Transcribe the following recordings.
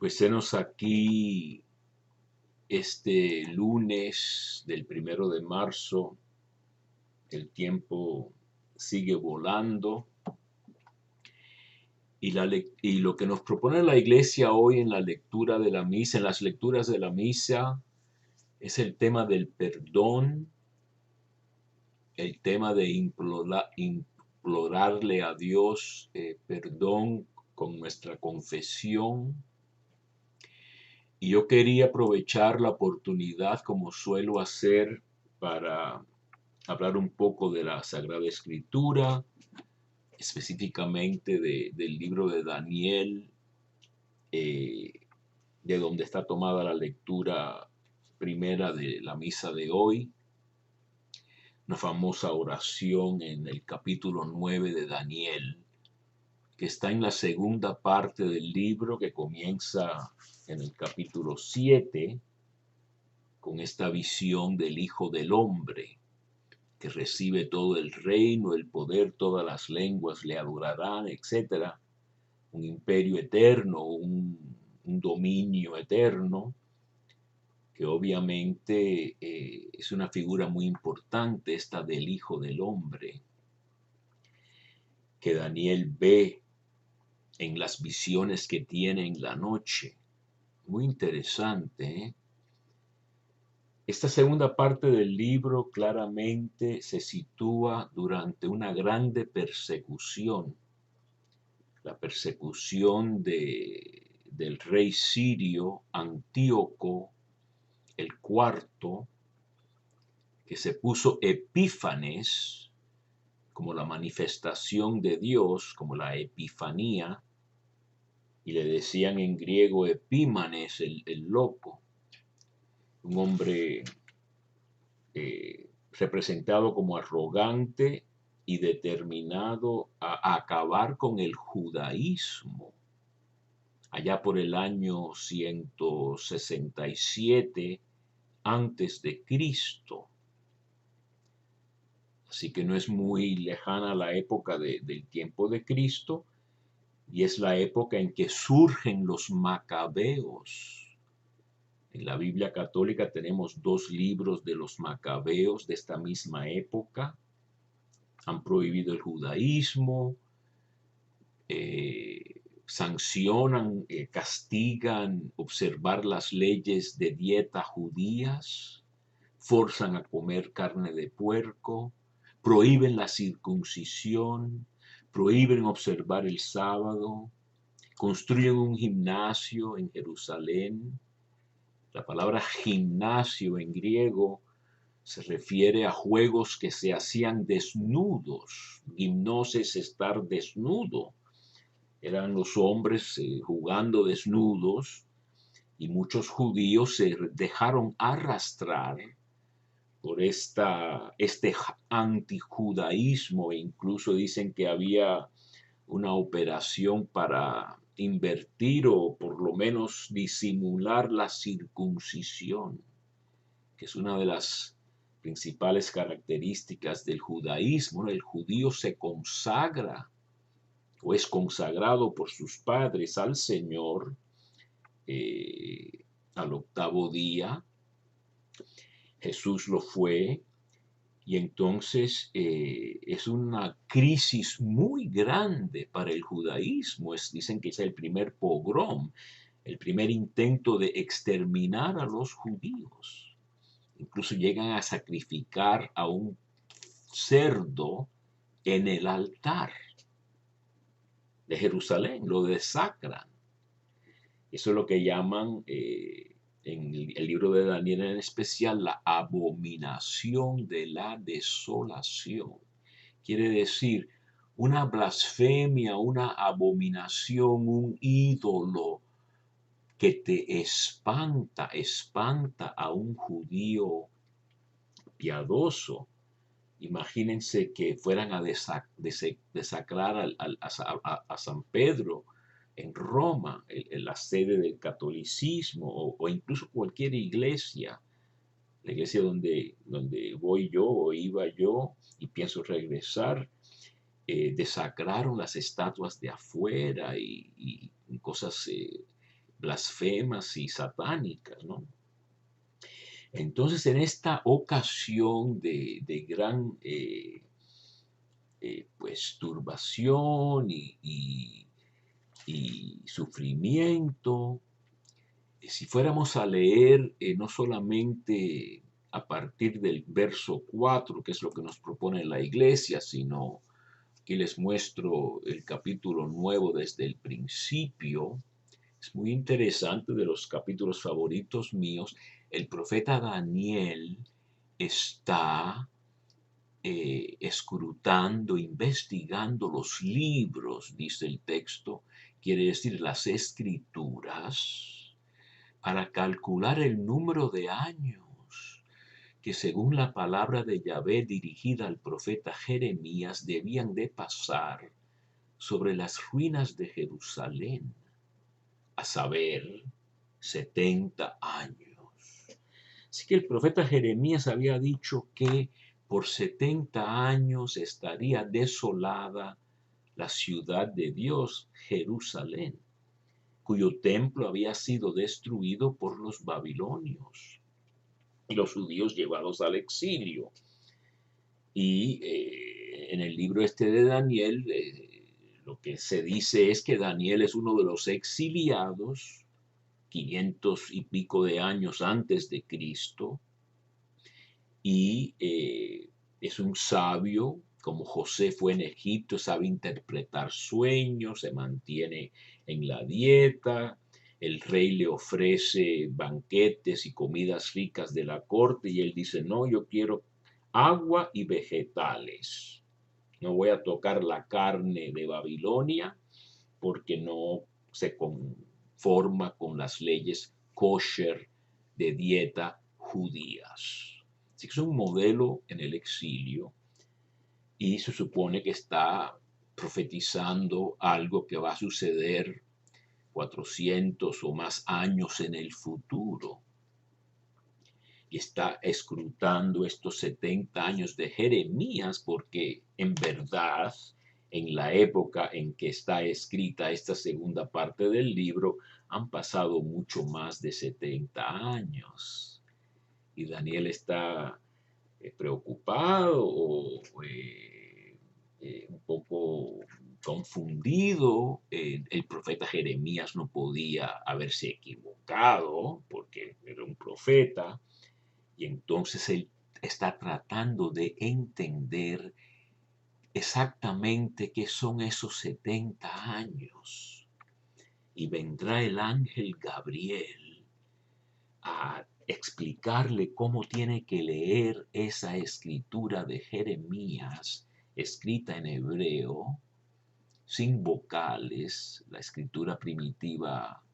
Pues henos aquí este lunes del 1 de marzo. El tiempo sigue volando y lo que nos propone la iglesia hoy en la lectura de la misa, en las lecturas de la misa, es el tema del perdón, el tema de implorarle a Dios perdón con nuestra confesión. Y yo quería aprovechar la oportunidad, como suelo hacer, para hablar un poco de la Sagrada Escritura, específicamente del libro de Daniel, eh, de donde está tomada la lectura primera de la misa de hoy, una famosa oración en el capítulo 9 de Daniel, que está en la segunda parte del libro, que comienza en el capítulo 7, con esta visión del Hijo del Hombre, que recibe todo el reino, el poder, todas las lenguas le adorarán, etcétera, un imperio eterno, un dominio eterno, que obviamente es una figura muy importante esta del Hijo del Hombre, que Daniel ve en las visiones que tiene en la noche. Muy interesante, ¿eh? Esta segunda parte del libro claramente se sitúa durante una grande persecución, la persecución del rey sirio Antíoco el cuarto, que se puso Epífanes como la manifestación de Dios, como la epifanía, y le decían en griego Epímanes, el loco, un hombre representado como arrogante y determinado a acabar con el judaísmo. Allá por el año 167 antes de Cristo. Así que no es muy lejana la época del tiempo de Cristo, y es la época en que surgen los macabeos. En la Biblia católica tenemos 2 libros de los macabeos de esta misma época. Han prohibido el judaísmo, sancionan, castigan observar las leyes de dieta judías, forzan a comer carne de puerco, prohíben la circuncisión, prohíben observar el sábado, construyen un gimnasio en Jerusalén. La palabra gimnasio en griego se refiere a juegos que se hacían desnudos. Gimnosis, estar desnudo. Eran los hombres jugando desnudos, y muchos judíos se dejaron arrastrar por este antijudaísmo, e incluso dicen que había una operación para invertir o por lo menos disimular la circuncisión, que es una de las principales características del judaísmo. El judío se consagra o es consagrado por sus padres al Señor al 8º día. Jesús lo fue. Y entonces es una crisis muy grande para el judaísmo. Dicen que es el primer pogrom, el primer intento de exterminar a los judíos. Incluso llegan a sacrificar a un cerdo en el altar de Jerusalén, lo desacran. Eso es lo que llaman en el libro de Daniel en especial, la abominación de la desolación. Quiere decir una blasfemia, una abominación, un ídolo que te espanta a un judío piadoso. Imagínense que fueran a desacrar a San Pedro en Roma, en la sede del catolicismo, o incluso cualquier iglesia, la iglesia donde voy yo o iba yo y pienso regresar. Desacraron las estatuas de afuera y cosas blasfemas y satánicas, ¿no? Entonces, en esta ocasión de gran pues, turbación y sufrimiento, si fuéramos a leer no solamente a partir del verso 4, que es lo que nos propone la iglesia, sino que les muestro el capítulo nuevo desde el principio. Es muy interesante, de los capítulos favoritos míos. El profeta Daniel está escrutando, investigando los libros, dice el texto, quiere decir las escrituras, para calcular el número de años que, según la palabra de Yahvé dirigida al profeta Jeremías, debían de pasar sobre las ruinas de Jerusalén, a saber, 70 años. Así que el profeta Jeremías había dicho que por 70 años estaría desolada la ciudad de Dios, Jerusalén, cuyo templo había sido destruido por los babilonios y los judíos llevados al exilio. Y en el libro este de Daniel, lo que se dice es que Daniel es uno de los exiliados 500 y pico de años antes de Cristo, y es un sabio, como José fue en Egipto, sabe interpretar sueños, se mantiene en la dieta, el rey le ofrece banquetes y comidas ricas de la corte y él dice, no, yo quiero agua y vegetales, no voy a tocar la carne de Babilonia porque no se conforma con las leyes kosher de dieta judías. Así que es un modelo en el exilio y se supone que está profetizando algo que va a suceder 400 o más años en el futuro. Y está escrutando estos 70 años de Jeremías porque en verdad, en la época en que está escrita esta segunda parte del libro, han pasado mucho más de 70 años. Y Daniel está preocupado o un poco confundido. El profeta Jeremías no podía haberse equivocado porque era un profeta. Y entonces él está tratando de entender exactamente qué son esos 70 años. Y vendrá el ángel Gabriel a explicarle cómo tiene que leer esa escritura de Jeremías, escrita en hebreo, sin vocales. La escritura primitiva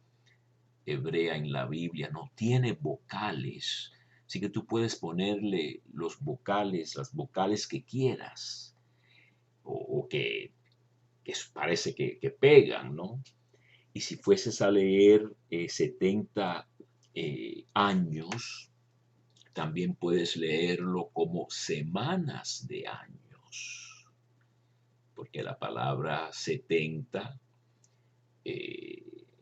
hebrea en la Biblia no tiene vocales. Así que tú puedes ponerle los vocales, las vocales que quieras, o que parece que pegan, ¿no? Y si fueses a leer 70 años, también puedes leerlo como semanas de años, porque la palabra 70,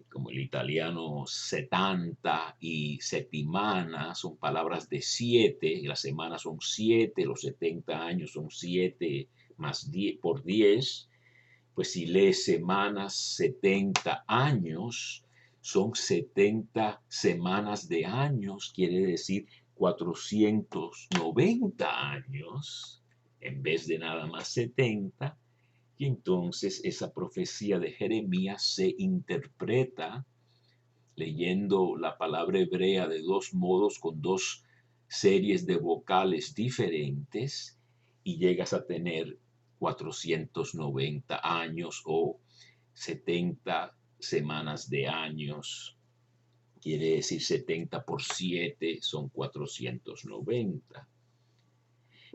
como el italiano setanta y settimana, son palabras de 7, las semanas son 7, los 70 años son 7 más 10 por 10, pues si lees semanas, 70 años, son 70 semanas de años, quiere decir 490 años, en vez de nada más 70. Y entonces esa profecía de Jeremías se interpreta leyendo la palabra hebrea de dos modos, con dos series de vocales diferentes, y llegas a tener 490 años o 70 semanas de años. Quiere decir 70 por 7 son 490.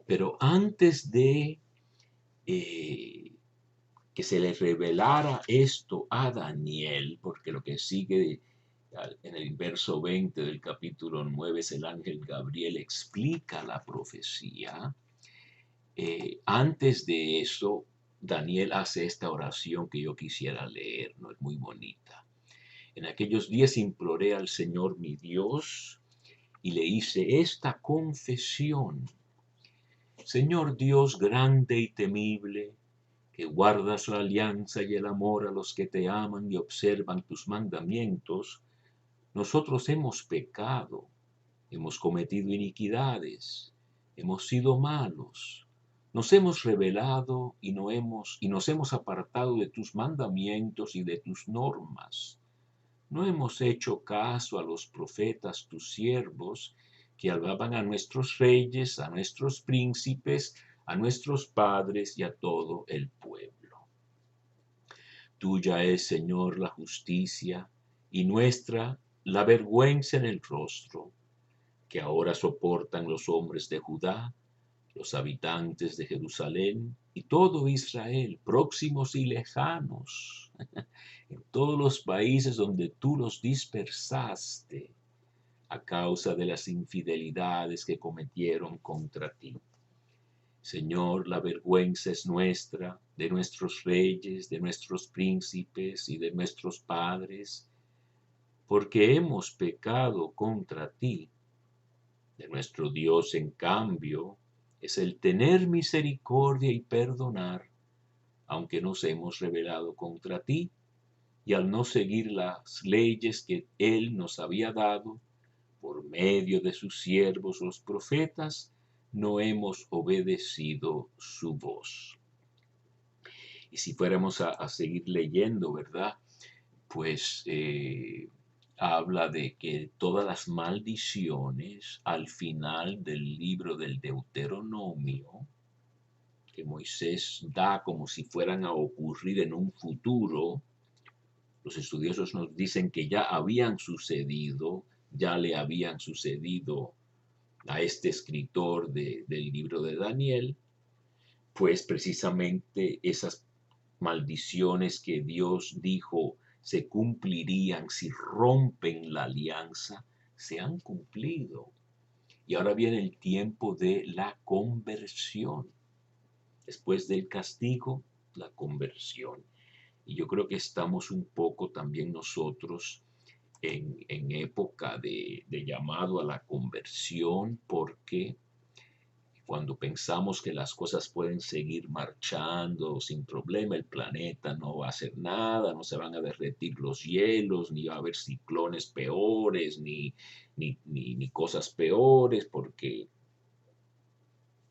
Pero antes de que se le revelara esto a Daniel, porque lo que sigue en el verso 20 del capítulo 9 es el ángel Gabriel explica la profecía. Antes de eso, Daniel hace esta oración que yo quisiera leer, no es muy bonita. En aquellos días imploré al Señor mi Dios y le hice esta confesión. Señor Dios grande y temible, que guardas la alianza y el amor a los que te aman y observan tus mandamientos, nosotros hemos pecado, hemos cometido iniquidades, hemos sido malos, nos hemos rebelado y nos hemos apartado de tus mandamientos y de tus normas. No hemos hecho caso a los profetas, tus siervos, que hablaban a nuestros reyes, a nuestros príncipes, a nuestros padres y a todo el pueblo. Tuya es, Señor, la justicia y nuestra la vergüenza en el rostro, que ahora soportan los hombres de Judá, los habitantes de Jerusalén y todo Israel, próximos y lejanos, en todos los países donde tú los dispersaste a causa de las infidelidades que cometieron contra ti. Señor, la vergüenza es nuestra, de nuestros reyes, de nuestros príncipes y de nuestros padres, porque hemos pecado contra ti. De nuestro Dios, en cambio, es el tener misericordia y perdonar, aunque nos hemos rebelado contra ti, y al no seguir las leyes que Él nos había dado, por medio de sus siervos los profetas, no hemos obedecido su voz. Y si fuéramos a seguir leyendo, ¿verdad? Pues habla de que todas las maldiciones al final del libro del Deuteronomio, que Moisés da como si fueran a ocurrir en un futuro, los estudiosos nos dicen que ya habían sucedido, ya le habían sucedido a este escritor del libro de Daniel, pues precisamente esas maldiciones que Dios dijo se cumplirían si rompen la alianza, se han cumplido. Y ahora viene el tiempo de la conversión. Después del castigo, la conversión. Y yo creo que estamos un poco también nosotros en época de llamado a la conversión, porque cuando pensamos que las cosas pueden seguir marchando sin problema, el planeta no va a hacer nada, no se van a derretir los hielos, ni va a haber ciclones peores, ni cosas peores, porque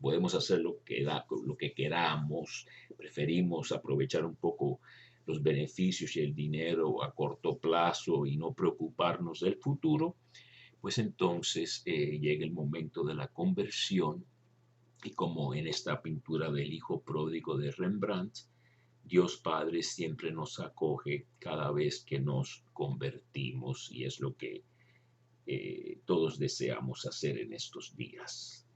podemos hacer lo que queramos, preferimos aprovechar un poco los beneficios y el dinero a corto plazo y no preocuparnos del futuro, pues entonces llega el momento de la conversión. Y como en esta pintura del hijo pródigo de Rembrandt, Dios Padre siempre nos acoge cada vez que nos convertimos y es lo que todos deseamos hacer en estos días.